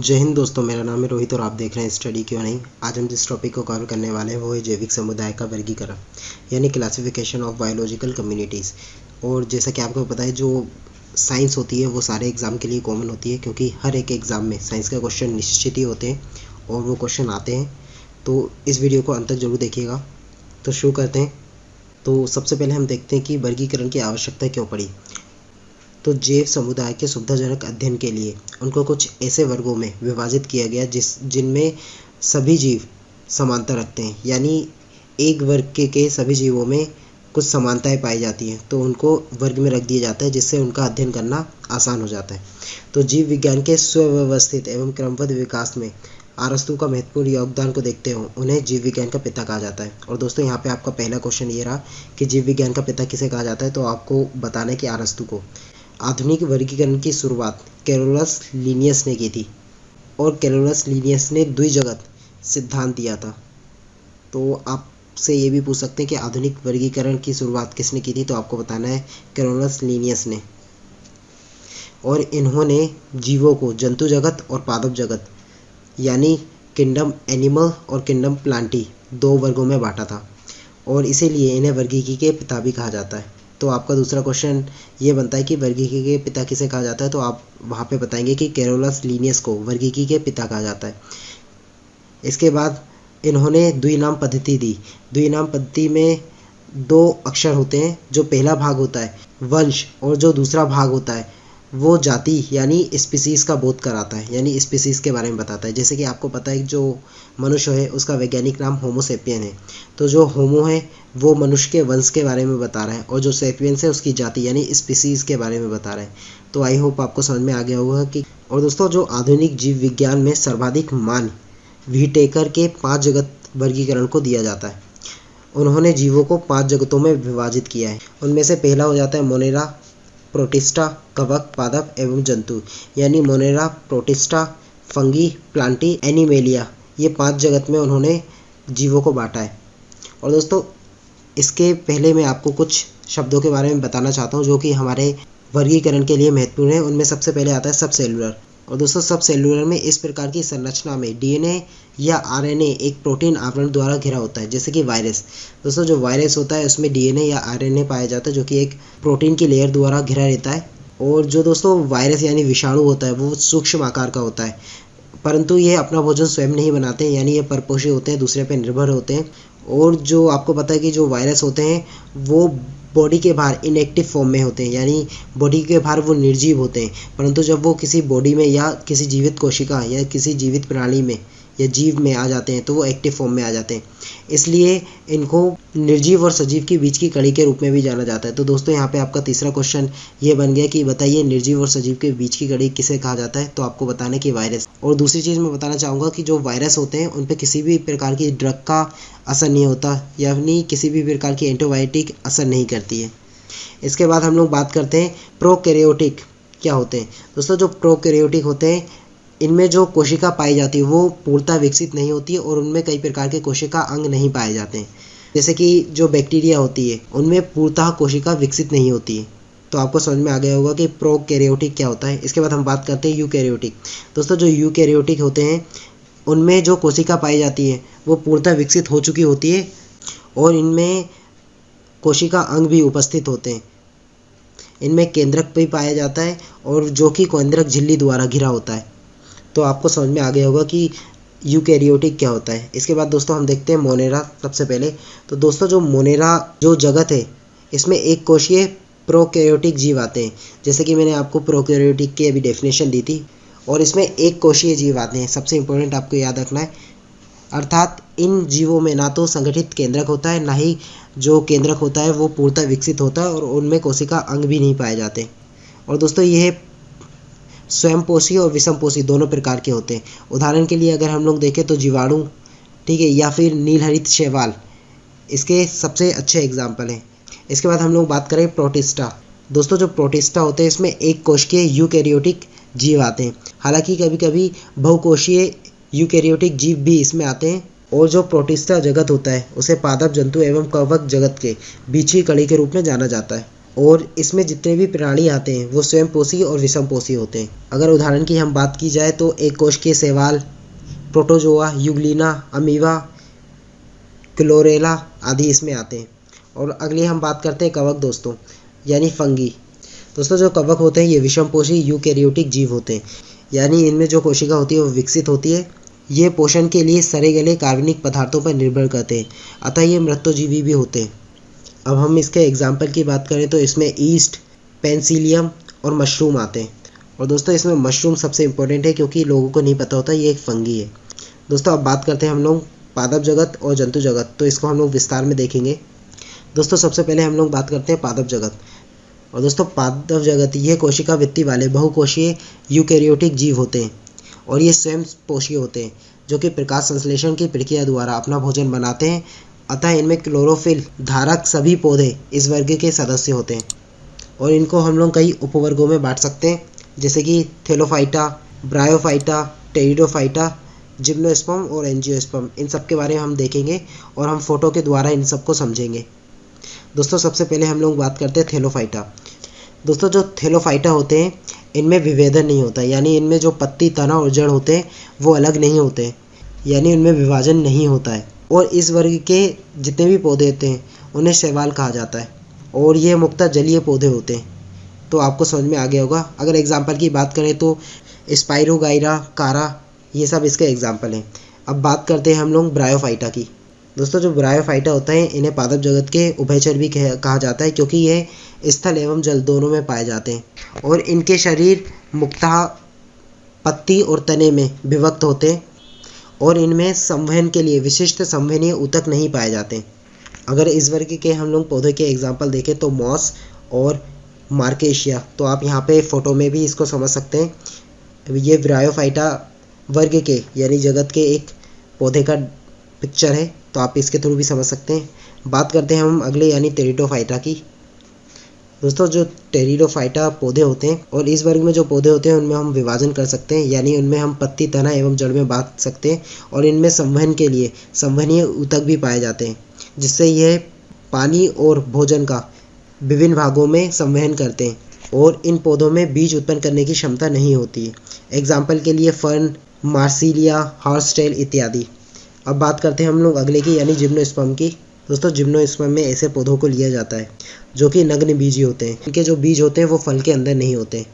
जय हिंद दोस्तों, मेरा नाम है रोहित और आप देख रहे हैं स्टडी क्यों नहीं। आज हम जिस टॉपिक को कवर करने वाले हैं वो है जैविक समुदाय का वर्गीकरण यानी क्लासिफिकेशन ऑफ बायोलॉजिकल कम्युनिटीज़। और जैसा कि आपको पता है, जो साइंस होती है वो सारे एग्ज़ाम के लिए कॉमन होती है, क्योंकि हर एक एग्ज़ाम में साइंस का क्वेश्चन निश्चित ही होते हैं और वो क्वेश्चन आते हैं। तो इस वीडियो को अंत तक जरूर देखिएगा। तो शुरू करते हैं। तो सबसे पहले हम देखते हैं कि वर्गीकरण की आवश्यकता क्यों पड़ी। तो जैव समुदाय के सुविधाजनक अध्ययन के लिए उनको कुछ ऐसे वर्गों में विभाजित किया गया जिनमें सभी जीव समानता रखते हैं, यानी एक वर्ग के सभी जीवों में कुछ समानताएं पाई जाती हैं, तो उनको वर्ग में रख दिया जाता है, जिससे उनका अध्ययन करना आसान हो जाता है। तो जीव विज्ञान के सुव्यवस्थित एवं क्रमबद्ध विकास में अरस्तु का महत्वपूर्ण योगदान को देखते हुए उन्हें जीव विज्ञान का पिता कहा जाता है। और दोस्तों, यहाँ पे आपका पहला क्वेश्चन ये रहा कि जीव विज्ञान का पिता किसे कहा जाता है, तो आपको बताना है कि अरस्तु को। आधुनिक वर्गीकरण की शुरुआत कैरोलस लीनियस ने की थी और कैरोलस लीनियस ने द्विजगत सिद्धांत दिया था। तो आपसे ये भी पूछ सकते हैं कि आधुनिक वर्गीकरण की शुरुआत किसने की थी, तो आपको बताना है कैरोलस लीनियस ने। और इन्होंने जीवों को जंतु जगत और पादप जगत यानी किंगडम एनिमल और किंगडम प्लांटी दो वर्गों में बांटा था, और इसीलिए इन्हें वर्गीकी के पिता भी कहा जाता है। तो आपका दूसरा क्वेश्चन ये बनता है कि वर्गीकी के पिता किसे कहा जाता है, तो आप वहाँ पे बताएंगे कि कैरोलस लीनियस को वर्गीकी के पिता कहा जाता है। इसके बाद इन्होंने द्विनाम पद्धति दी। द्विनाम पद्धति में दो अक्षर होते हैं, जो पहला भाग होता है वंश और जो दूसरा भाग होता है वो जाति यानी स्पीसीज़ का बोध कराता है, यानी स्पीसीज़ के बारे में बताता है। जैसे कि आपको पता है जो मनुष्य है उसका वैज्ञानिक नाम होमो सेपियन है, तो जो होमो है वो मनुष्य के वंश के बारे में बता रहा है और जो सेपियंस है उसकी जाति यानी स्पीसीज़ के बारे में बता रहा है। तो आई होप आपको समझ में आ गया होगा कि। और दोस्तों, जो आधुनिक जीव विज्ञान में सर्वाधिक मान व्हिटेकर के 5 जगत वर्गीकरण को दिया जाता है। उन्होंने जीवों को 5 जगतों में विभाजित किया है। उनमें से पहला हो जाता है मोनेरा, प्रोटिस्टा, कवक, पादप एवं जंतु, यानी Monera, protista, fungi, Plantae, animalia, ये 5 जगत में उन्होंने जीवों को बांटा है। और दोस्तों, इसके पहले मैं आपको कुछ शब्दों के बारे में बताना चाहता हूँ जो कि हमारे वर्गीकरण के लिए महत्वपूर्ण है। उनमें सबसे पहले आता है सब सेलुलर। और दोस्तों, सब सेलुलर में इस प्रकार की संरचना में डीएनए या आरएनए एक प्रोटीन आवरण द्वारा घिरा होता है, जैसे कि वायरस। दोस्तों, जो वायरस होता है उसमें डीएनए या आरएनए पाया जाता है, जो कि एक प्रोटीन की लेयर द्वारा घिरा रहता है। और जो दोस्तों वायरस यानी विषाणु होता है वो सूक्ष्म आकार का होता है, परंतु ये अपना भोजन स्वयं नहीं बनाते हैं, यानी ये परपोषी होते हैं, दूसरे पर निर्भर होते हैं। और जो आपको पता है कि जो वायरस होते हैं वो बॉडी के बाहर इनएक्टिव फॉर्म में होते हैं, यानी बॉडी के बाहर वो निर्जीव होते हैं, परंतु जब वो किसी बॉडी में या किसी जीवित कोशिका या किसी जीवित प्रणाली में या जीव में आ जाते हैं तो वो एक्टिव फॉर्म में आ जाते हैं। इसलिए इनको निर्जीव और सजीव के बीच की कड़ी के रूप में भी जाना जाता है। तो दोस्तों, यहाँ पे आपका तीसरा क्वेश्चन ये बन गया कि बताइए निर्जीव और सजीव के बीच की कड़ी किसे कहा जाता है, तो आपको बताना है कि वायरस। और दूसरी चीज़ मैं बताना चाहूँगा कि जो वायरस होते हैं उन पर किसी भी प्रकार की ड्रग का असर नहीं होता, यानी किसी भी प्रकार की एंटीबायोटिक असर नहीं करती है। इसके बाद हम लोग बात करते हैं प्रोकैरियोटिक क्या होते हैं। दोस्तों, जो प्रोकैरियोटिक होते हैं इनमें जो कोशिका पाई जाती है वो पूर्णतः विकसित नहीं होती है और उनमें कई प्रकार के कोशिका अंग नहीं पाए जाते हैं। जैसे कि जो बैक्टीरिया होती है उनमें पूर्णतः कोशिका विकसित नहीं होती है। तो आपको समझ में आ गया होगा कि प्रोकैरियोटिक क्या होता है। इसके बाद हम बात करते हैं यूकैरियोटिक। दोस्तों, जो यूकैरियोटिक होते हैं उनमें जो कोशिका पाई जाती है वो पूर्णतः विकसित हो चुकी होती है और इनमें कोशिका अंग भी उपस्थित होते हैं। इनमें केंद्रक भी पाया जाता है और जो कि केंद्रक झिल्ली द्वारा घिरा होता है। तो आपको समझ में आ गया होगा कि यूकैरियोटिक क्या होता है। इसके बाद दोस्तों हम देखते हैं मोनेरा सबसे पहले। तो दोस्तों, जो मोनेरा जो जगत है इसमें एक कोशीय प्रोकैरियोटिक जीव आते हैं, जैसे कि मैंने आपको प्रोकैरियोटिक की अभी डेफिनेशन दी थी। और इसमें एक कोशीय जीव आते हैं, सबसे इंपॉर्टेंट आपको याद रखना है। अर्थात इन जीवों में ना तो संगठित केंद्रक होता है, ना ही जो केंद्रक होता है वो पूर्णतः विकसित होता है और उनमें कोशिका अंग भी नहीं पाए जाते। और दोस्तों, ये स्वयंपोषी और विषमपोषी दोनों प्रकार के होते हैं। उदाहरण के लिए अगर हम लोग देखें तो जीवाणु, ठीक है, या फिर नीलहरित शैवाल इसके सबसे अच्छे एग्जाम्पल हैं। इसके बाद हम लोग बात करें प्रोटिस्टा। दोस्तों, जो प्रोटिस्टा होते हैं इसमें एक कोशिकीय यूकैरियोटिक जीव आते हैं। हालांकि कभी कभी बहुकोशीय यूकैरियोटिक जीव भी इसमें आते हैं। और जो प्रोटिस्टा जगत होता है उसे पादप जंतु एवं कवक जगत के बीच की कड़ी के रूप में जाना जाता है। और इसमें जितने भी प्राणी आते हैं वो स्वयंपोषी और विषमपोषी होते हैं। अगर उदाहरण की हम बात की जाए तो एक कोशिकीय शैवाल, प्रोटोजोआ, यूग्लिना, अमीबा, क्लोरेला आदि इसमें आते हैं। और अगली हम बात करते हैं कवक दोस्तों, यानी फंगी। दोस्तों जो कवक होते हैं ये विषमपोषी यूकैरियोटिक जीव होते हैं, यानी इनमें जो कोशिका होती है वो विकसित होती है। ये पोषण के लिए सड़े गले कार्बनिक पदार्थों पर निर्भर करते हैं, अतः ये मृत्युजीवी भी होते हैं। अब हम इसके एग्जाम्पल की बात करें तो इसमें ईस्ट, पेंसिलियम और मशरूम आते हैं। और दोस्तों इसमें मशरूम सबसे इम्पोर्टेंट है क्योंकि लोगों को नहीं पता होता ये एक फंगी है। दोस्तों अब बात करते हैं हम लोग पादप जगत और जंतु जगत, तो इसको हम लोग विस्तार में देखेंगे। दोस्तों सबसे पहले हम लोग बात करते हैं पादप जगत। और दोस्तों पादप जगत ये कोशिका भित्ति वाले बहुकोशीय यूकैरियोटिक जीव होते हैं और ये स्वयं पोषी होते हैं, जो कि प्रकाश संश्लेषण की प्रक्रिया द्वारा अपना भोजन बनाते हैं। अतः इनमें क्लोरोफिल धारक सभी पौधे इस वर्ग के सदस्य होते हैं और इनको हम लोग कई उपवर्गों में बांट सकते हैं, जैसे कि थैलोफाइटा, ब्रायोफाइटा, टेरिडोफाइटा, जिम्नोस्पर्म और एंजियोस्पर्म। इन सब के बारे में हम देखेंगे और हम फोटो के द्वारा इन सबको समझेंगे। दोस्तों सबसे पहले हम लोग बात करते हैं थैलोफाइटा। दोस्तों जो थैलोफाइटा होते हैं इनमें विभेदन नहीं होता, यानी इनमें जो पत्ती, तना और जड़ होते हैं वो अलग नहीं होते, यानी उनमें विभाजन नहीं होता है। और इस वर्ग के जितने भी पौधे होते हैं उन्हें शैवाल कहा जाता है और ये मुख्यतः जलीय पौधे होते हैं। तो आपको समझ में आ गया होगा। अगर एग्जाम्पल की बात करें तो स्पाइरोगाइरा, कारा, ये सब इसके एग्जाम्पल हैं। अब बात करते हैं हम लोग ब्रायोफाइटा की। दोस्तों जो ब्रायोफाइटा होता है इन्हें पादप जगत के उभयचर भी कहा जाता है, क्योंकि ये स्थल एवं जल दोनों में पाए जाते हैं और इनके शरीर मुख्यतः पत्ती और तने में विभक्त होते हैं और इनमें संवहन के लिए विशिष्ट संवहनीय ऊतक नहीं पाए जाते। अगर इस वर्ग के हम लोग पौधे के एग्जाम्पल देखें तो मॉस और मार्केशिया, तो आप यहाँ पे फोटो में भी इसको समझ सकते हैं। ये ब्रायोफाइटा वर्ग के यानी जगत के एक पौधे का पिक्चर है, तो आप इसके थ्रू भी समझ सकते हैं। बात करते हैं हम अगले यानी टेरिडोफाइटा की। दोस्तों जो टेरिडोफाइटा पौधे होते हैं और इस वर्ग में जो पौधे होते हैं उनमें हम विभाजन कर सकते हैं, यानी उनमें हम पत्ती, तना एवं जड़ में बांट सकते हैं और इनमें संवहन के लिए संवहनीय ऊतक भी पाए जाते हैं, जिससे यह पानी और भोजन का विभिन्न भागों में संवहन करते हैं और इन पौधों में बीज उत्पन्न करने की क्षमता नहीं होती है। एग्जाम्पल के लिए फर्न, मार्सिलिया, हॉर्सटेल इत्यादि। अब बात करते हैं हम लोग अगले की यानी जिम्नोस्पर्म की। दोस्तों जिम्नोस्पर्म में ऐसे पौधों को लिया जाता है जो कि नग्न बीजी होते हैं। इनके जो बीज होते हैं वो फल के अंदर नहीं होते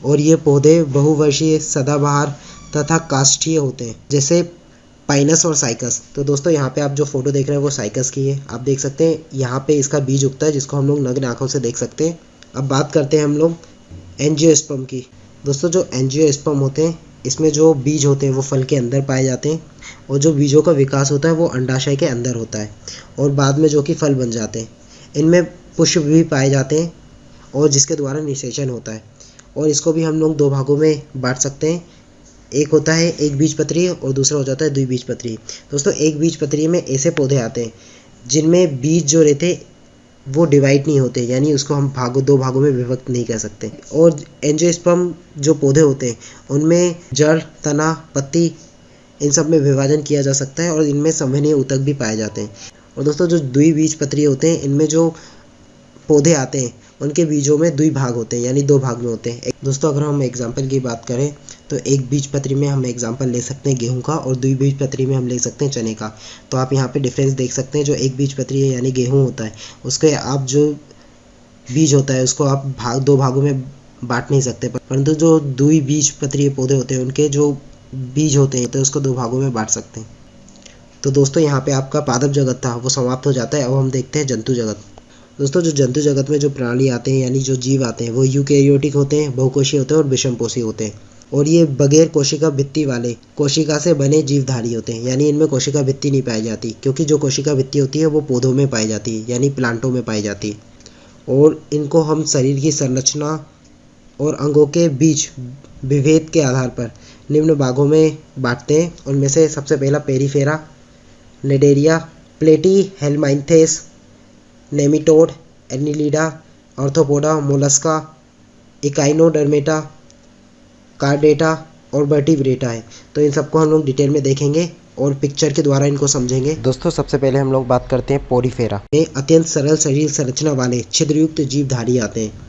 और ये पौधे बहुवर्षीय, सदाबहार तथा काष्ठीय होते हैं, जैसे पाइनस और साइकस। तो दोस्तों यहाँ पे आप जो फोटो देख रहे हैं वो साइकस की है। आप देख सकते हैं यहाँ पे इसका बीज उगता है, जिसको हम लोग नग्न आँखों से देख सकते हैं। अब बात करते हैं हम लोग एंजियोस्पर्म की। दोस्तों जो एंजियोस्पर्म होते हैं इसमें जो बीज होते हैं वो फल के अंदर पाए जाते हैं और जो बीजों का विकास होता है वो अंडाशय के अंदर होता है और बाद में जो कि फल बन जाते हैं। इनमें पुष्प भी पाए जाते हैं और जिसके द्वारा निषेचन होता है और इसको भी हम लोग दो भागों में बांट सकते हैं। एक होता है एक बीजपत्री और दूसरा हो जाता है द्विबीजपत्री। दोस्तों एक बीजपत्री में ऐसे पौधे आते हैं जिनमें बीज जो रहते वो डिवाइड नहीं होते, यानी उसको हम दो भागों में विभक्त नहीं कर सकते। और एंजियोस्पर्म जो पौधे होते हैं उनमें जड़, तना, पत्ती इन सब में विभाजन किया जा सकता है और इनमें संवहनीय ऊतक भी पाए जाते हैं। और दोस्तों जो द्विबीजपत्री होते हैं इनमें जो पौधे आते हैं उनके बीजों में द्विभाग होते हैं, यानी दो भाग में होते हैं। दोस्तों अगर हम एग्जाम्पल की बात करें तो एक बीजपत्री में हम एग्जाम्पल ले सकते हैं गेहूं का और द्विबीजपत्री में हम ले सकते हैं चने का। तो आप यहाँ पे डिफरेंस देख सकते हैं। जो एक बीजपत्री है यानी गेहूं होता है उसके आप जो बीज होता है उसको आप दो भागों में बांट नहीं सकते, परंतु जो द्विबीजपत्री पौधे होते हैं उनके जो बीज होते हैं तो उसको दो भागों में बांट सकते हैं। तो दोस्तों यहाँ पे आपका पादप जगत था वो समाप्त हो जाता है। अब हम देखते हैं जंतु जगत। दोस्तों जो जंतु जगत में जो प्राणी आते हैं यानी जो जीव आते हैं वो यूकैरियोटिक होते हैं, बहुकोशीय होते हैं और विषमपोषी होते हैं और ये बगैर कोशिका भित्ति वाले कोशिका से बने जीवधारी होते हैं, यानी इनमें कोशिका भित्ति नहीं पाई जाती, क्योंकि जो कोशिका भित्ति होती है वो पौधों में पाई जाती है यानी प्लांटों में पाई जाती है। और इनको हम शरीर की संरचना और अंगों के बीच विभेद के आधार पर निम्न भागों में बांटते हैं। उनमें से सबसे पहला Porifera, Cnidaria, Platyhelminthes, nematode, Annelida, Arthropoda, Mollusca, Echinodermata, Chordata, और वर्टिब्रेटा है। तो इन सबको हम लोग डिटेल में देखेंगे और पिक्चर के द्वारा इनको समझेंगे। दोस्तों सबसे पहले हम लोग बात करते हैं पोरीफेरा में अत्यंत सरल शरीर संरचना वाले छिद्रयुक्त जीवधारी आते हैं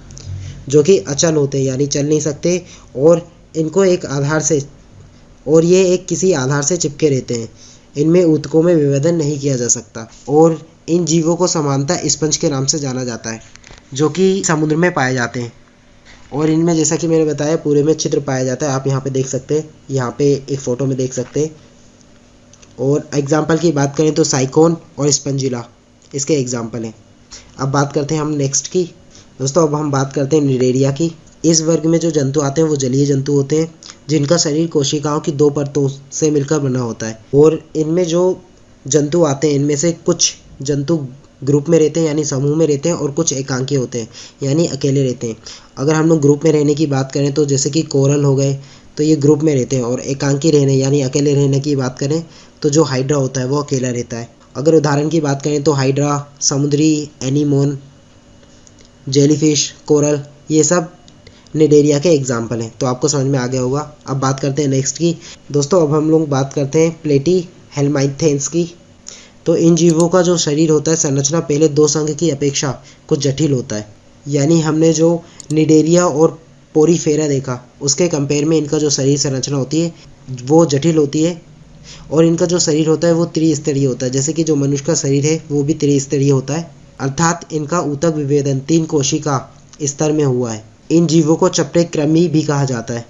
जो कि अचल होते हैं यानी चल नहीं सकते, और इनको एक आधार से और ये एक किसी आधार से चिपके रहते हैं। इनमें ऊतकों में विभेदन नहीं किया जा सकता और इन जीवों को सामान्यतः स्पंज के नाम से जाना जाता है जो कि समुद्र में पाए जाते हैं। और इनमें जैसा कि मैंने बताया पूरे में छिद्र पाया जाता है। आप यहाँ पे देख सकते हैं, यहाँ पे एक फ़ोटो में देख सकते हैं। और एग्जाम्पल की बात करें तो साइकोन और स्पंजिला इसके एग्जाम्पल हैं। अब बात करते हैं हम नेक्स्ट की। दोस्तों अब हम बात करते हैं निडेरिया की। इस वर्ग में जो जंतु आते हैं वो जलीय जंतु होते हैं जिनका शरीर कोशिकाओं की 2 परतों से मिलकर बना होता है। और इनमें जो जंतु आते हैं इनमें से कुछ जंतु ग्रुप में रहते हैं यानी समूह में रहते हैं, और कुछ एकांकी होते हैं यानी अकेले रहते हैं। अगर हम लोग ग्रुप में रहने की बात करें तो जैसे कि कोरल हो गए तो ये ग्रुप में रहते हैं, और एकांकी रहने यानी अकेले रहने की बात करें तो जो हाइड्रा होता है वो अकेला रहता है। अगर उदाहरण की बात करें तो हाइड्रा, समुद्री एनीमोन, जेलीफिश, कोरल, ये सब निडेरिया के एग्जाम्पल हैं। तो आपको समझ में आ गया होगा। अब बात करते हैं नेक्स्ट की। दोस्तों अब हम लोग बात करते हैं प्लेटी हेल्माइथेंस की। तो इन जीवों का जो शरीर होता है संरचना पहले 2 संघ की अपेक्षा कुछ जटिल होता है। यानी हमने जो निडेरिया और पोरीफेरा देखा उसके कंपेयर में इनका जो शरीर संरचना होती है वो जटिल होती है, और इनका जो शरीर होता है वो त्रिस्तरीय होता है। जैसे कि जो मनुष्य का शरीर है वो भी त्रिस्तरीय होता है, अर्थात इनका ऊतक विभेदन 3 कोशिका स्तर में हुआ है। इन जीवों को चपटे कृमि भी कहा जाता है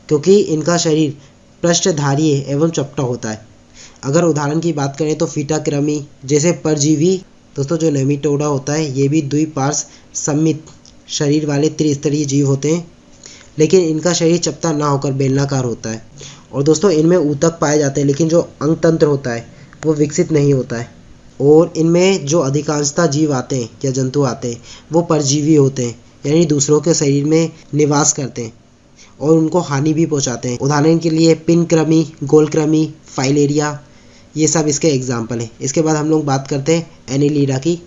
क्योंकि इनका शरीर पृष्ठधारीय एवं चपटा होता है। अगर उदाहरण की बात करें तो फीटा कृमि जैसे परजीवी, दोस्तों जो नेमिटोडा होता है ये भी द्विपार्श्व सममित शरीर वाले त्रिस्तरीय जीव होते हैं, लेकिन इनका शरीर चपटा ना होकर बेलनाकार होता है। और दोस्तों इनमें ऊतक पाए जाते हैं लेकिन जो अंग तंत्र होता है वो विकसित नहीं होता है। और इनमें जो अधिकांशतः जीव आते हैं या जंतु आते हैं वो परजीवी होते हैं यानी दूसरों के शरीर में निवास करते हैं और उनको हानि भी पहुंचाते हैं। उदाहरण के लिए पिन कृमि, गोल कृमि, फाइलेरिया, ये सब इसके एग्जाम्पल हैं। इसके बाद हम लोग बात करते हैं एनीलिडा की।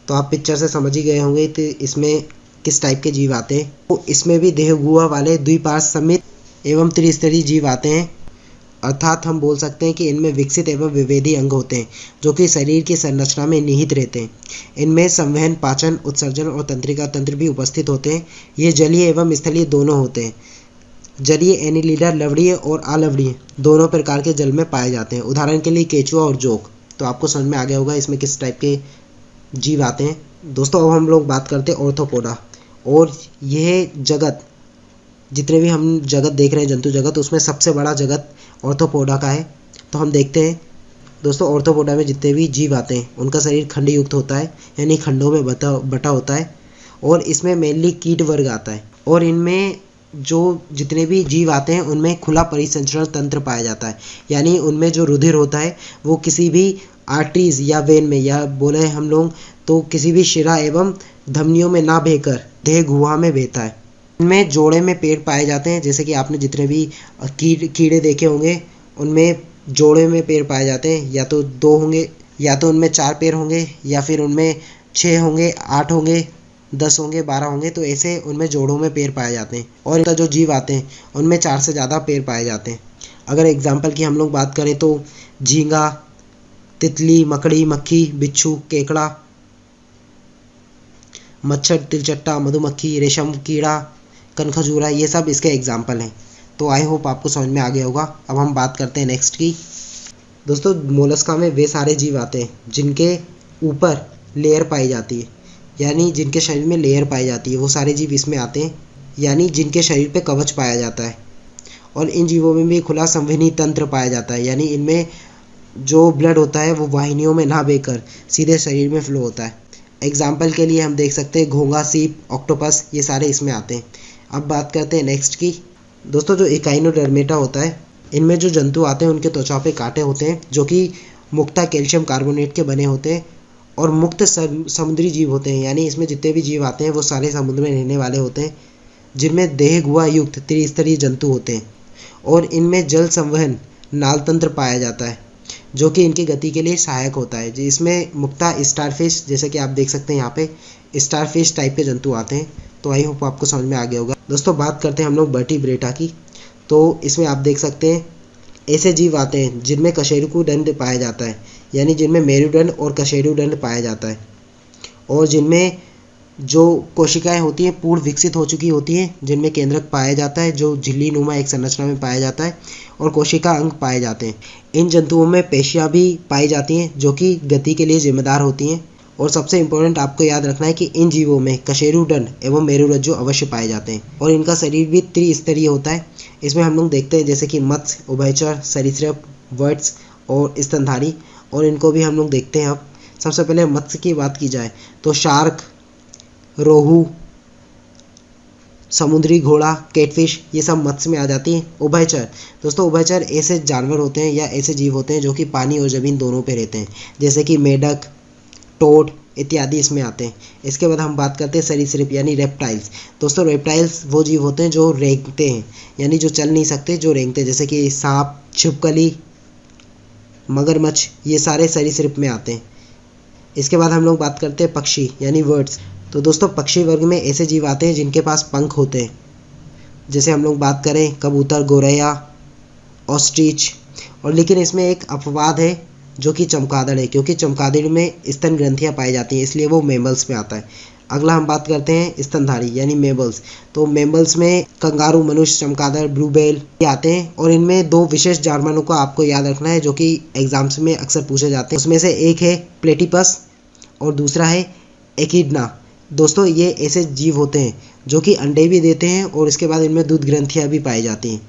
तो आप पिक्चर से समझ ही गए होंगे तो इसमें किस टाइप के जीव आते हैं। तो इसमें भी देहगुहा वाले द्विपार्श्व सममित एवं त्रिस्तरीय जीव आते हैं, अर्थात हम बोल सकते हैं कि इनमें विकसित एवं विभेदी अंग होते हैं जो कि शरीर की संरचना में निहित रहते हैं। इनमें संवहन, पाचन, उत्सर्जन और तंत्रिका तंत्र भी उपस्थित होते हैं। ये जलीय एवं स्थलीय दोनों होते हैं। जलीय एनीलिडा लवणीय और अलवणीय दोनों प्रकार के जल में पाए जाते हैं। उदाहरण के लिए केचुआ और जोक। तो आपको समझ में आ गया होगा इसमें किस टाइप के जीव आते हैं। दोस्तों अब हम लोग बात करते हैं ऑर्थोपोडा। और यह जगत, जितने भी हम जगत देख रहे हैं जंतु जगत, उसमें सबसे बड़ा जगत ऑर्थोपोडा का है। तो हम देखते हैं दोस्तों ऑर्थोपोडा में जितने भी जीव आते हैं उनका शरीर खंड युक्त होता है यानी खंडों में बटा होता है, और इसमें मेनली कीट वर्ग आता है। और इनमें जो जितने भी जीव आते हैं उनमें खुला परिसंचरण तंत्र पाया जाता है, यानी उनमें जो रुधिर होता है वो किसी भी आर्टरीज या वेन में, या बोले हम लोग तो किसी भी शिरा एवं धमनियों में ना बहकर देह गुहा में बहता है। इनमें जोड़े में पेड़ पाए जाते हैं। जैसे कि आपने जितने भी कीड़े देखे होंगे उनमें जोड़े में पेड़ पाए जाते हैं, या तो 2 होंगे, या तो उनमें 4 पैर होंगे, या फिर उनमें 6 होंगे, 8 होंगे, 10 होंगे, 12 होंगे। तो ऐसे उनमें जोड़ों में पैर पाए जाते हैं। और इनका जो जीव आते हैं उनमें 4 से ज़्यादा पैर पाए जाते हैं। अगर एग्जाम्पल की हम लोग बात करें तो झींगा, तितली, मकड़ी, मक्खी, बिच्छू, केकड़ा, मच्छर, तिलचट्टा, मधुमक्खी, रेशम कीड़ा, कनखजूरा, ये सब इसके एग्जाम्पल हैं। तो आई होप आपको समझ में आ गया होगा। अब हम बात करते हैं नेक्स्ट की। दोस्तों मोलस्का में वे सारे जीव आते हैं जिनके ऊपर लेयर पाई जाती है, यानी जिनके शरीर में लेयर पाई जाती है, वो सारे जीव इसमें आते हैं, यानी जिनके शरीर पे कवच पाया जाता है। और इन जीवों में भी खुला संवहनी तंत्र पाया जाता है, यानी इनमें जो ब्लड होता है वो वाहिनियों में ना बहकर सीधे शरीर में फ्लो होता है। एग्जाम्पल के लिए हम देख सकते हैं घोंघा, सीप, ऑक्टोपस, ये सारे इसमें आते हैं। अब बात करते हैं नेक्स्ट की। दोस्तों जो इकाइनोडर्मेटा होता है, इनमें जो जंतु आते हैं उनके त्वचा पे कांटे होते हैं जो कि मुक्ता कैल्शियम कार्बोनेट के बने होते हैं, और मुक्त समुद्री जीव होते हैं, यानी इसमें जितने भी जीव आते हैं वो सारे समुद्र में रहने वाले होते हैं, जिनमें देह गुहा युक्त त्रिस्तरीय जंतु होते हैं। और इनमें जल संवहन नाल तंत्र पाया जाता है जो कि इनकी गति के लिए सहायक होता है। इसमें मुक्ता स्टारफिश, जैसे कि आप देख सकते हैं यहाँ पे स्टारफिश टाइप के जंतु आते हैं। तो आई होप आपको समझ में आ गया होगा। दोस्तों बात करते हैं हम लोग वर्टिब्रेटा की। तो इसमें आप देख सकते हैं ऐसे जीव आते हैं जिनमें कशेरुकी पाया जाता है, यानी जिनमें मेरुदंड और कशेरुकी पाया जाता है, और जिनमें जो कोशिकाएं होती हैं पूर्ण विकसित हो चुकी होती हैं, जिनमें केंद्रक पाया जाता है जो झिल्ली नुमा एक संरचना में पाया जाता है, और कोशिका अंग पाए जाते हैं। इन जंतुओं में पेशियां भी पाई जाती हैं जो कि गति के लिए जिम्मेदार होती हैं। और सबसे इम्पोर्टेंट आपको याद रखना है कि इन जीवों में कशेरुदंड एवं मेरुरज्जु अवश्य पाए जाते हैं, और इनका शरीर भी त्रिस्तरीय होता है। इसमें हम लोग देखते हैं जैसे कि मत्स्य, उभयचर, सरीसृप, वर्ट्स और स्तनधारी, और इनको भी हम लोग देखते हैं। अब सबसे पहले मत्स्य की बात की जाए तो शार्क, रोहू, समुद्री घोड़ा, कैटफिश, ये सब मत्स्य में आ जाती हैं। उभयचर दोस्तों, उभयचर ऐसे जानवर होते हैं या ऐसे जीव होते हैं जो कि पानी और ज़मीन दोनों पे रहते हैं, जैसे कि मेढक, टोड इत्यादि इसमें आते हैं। इसके बाद हम बात करते हैं सरीसृप यानी रेप्टाइल्स। दोस्तों रेप्टाइल्स वो जीव होते हैं जो रेंगते हैं, यानी जो चल नहीं सकते, जो रेंगते हैं, जैसे कि सांप, छिपकली, मगरमच्छ, ये सारे सरीसृप में आते हैं। इसके बाद हम लोग बात करते हैं पक्षी यानी बर्ड्स। तो दोस्तों पक्षी वर्ग में ऐसे जीव आते हैं जिनके पास पंख होते हैं, जैसे हम लोग बात करें कबूतर, गोरैया, ऑस्ट्रिच। और लेकिन इसमें एक अपवाद है जो कि चमगादड़ है, क्योंकि चमगादड़ में स्तन ग्रंथियां पाई जाती हैं, इसलिए वो मैमल्स में आता है। अगला हम बात करते हैं स्तनधारी यानी मेमल्स। तो मेमल्स में कंगारू, मनुष्य, चमगादड़, ब्लूवेल ये आते हैं, और इनमें दो विशेष जानवरों को आपको याद रखना है जो कि एग्जाम्स में अक्सर पूछे जाते हैं। उसमें से एक है प्लेटिपस और दूसरा है एकिडना। दोस्तों ये ऐसे जीव होते हैं जो कि अंडे भी देते हैं, और इसके बाद इनमें दूध ग्रंथियाँ भी पाई जाती हैं।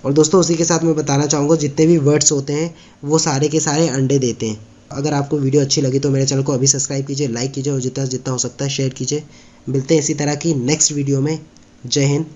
और दोस्तों उसी के साथ मैं बताना चाहूँगा जितने भी वर्ड्स होते हैं वो सारे के सारे अंडे देते हैं। अगर आपको वीडियो अच्छी लगी तो मेरे चैनल को अभी सब्सक्राइब कीजिए, लाइक कीजिए, और जितना जितना हो सकता है शेयर कीजिए। मिलते हैं इसी तरह की नेक्स्ट वीडियो में। जय हिंद,